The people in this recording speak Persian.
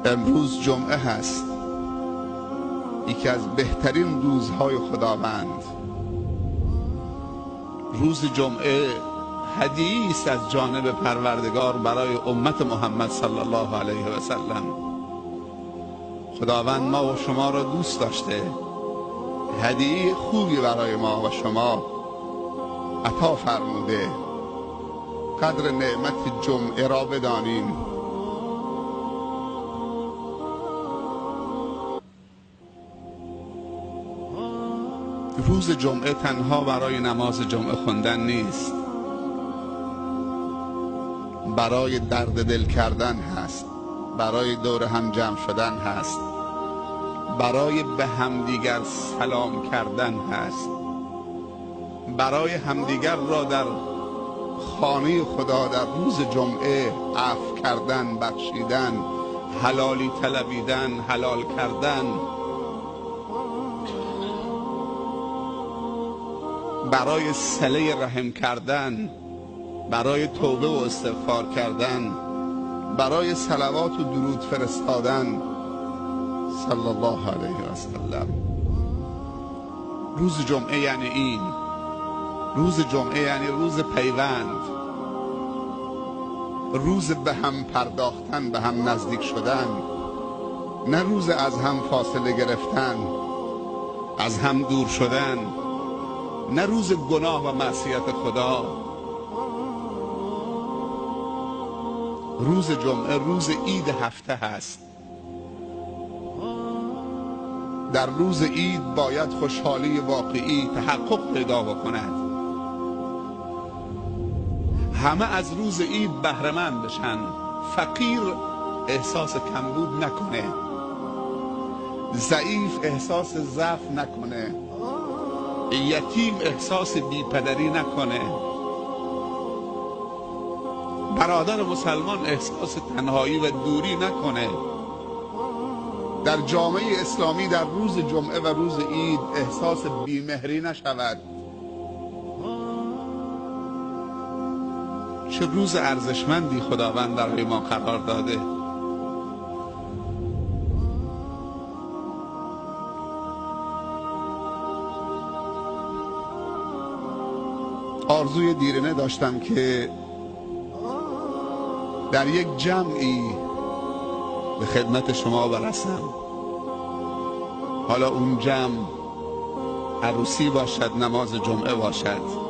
امروز جمعه هست، یکی از بهترین روزهای خداوند. روز جمعه هدیه‌ای است از جانب پروردگار برای امت محمد صلی الله علیه و سلم. خداوند ما و شما را دوست داشته، هدیه خوبی برای ما و شما عطا فرموده. قدر نعمت جمعه را بدانیم. روز جمعه تنها برای نماز جمعه خوندن نیست، برای درد دل کردن هست، برای دور هم جمع شدن هست، برای به همدیگر سلام کردن هست، برای همدیگر را در خانه خدا در روز جمعه عفو کردن، بخشیدن، حلالی طلبیدن، حلال کردن، برای صله رحم کردن، برای توبه و استغفار کردن، برای صلوات و درود فرستادن صلی الله علیه و سلم. روز جمعه یعنی این. روز جمعه یعنی روز پیوند، روز به هم پرداختن، به هم نزدیک شدن، نه روز از هم فاصله گرفتن، از هم دور شدن، نه روز گناه و معصیت خدا. روز جمعه روز عید هفته هست. در روز عید باید خوشحالی واقعی تحقق پیدا بکند. همه از روز عید بهره مند بشن. فقیر احساس کمبود نکنه، ضعیف احساس ضعف نکنه، یتیم احساس بیپدری نکنه، برادر مسلمان احساس تنهایی و دوری نکنه. در جامعه اسلامی در روز جمعه و روز عید احساس بیمهری نشود. چه روز ارزشمندی خداوند برای ما قرار داده. آرزوی دیرینه داشتم که در یک جمعی به خدمت شما برسم. حالا اون جمع عروسی باشد، نماز جمعه باشد،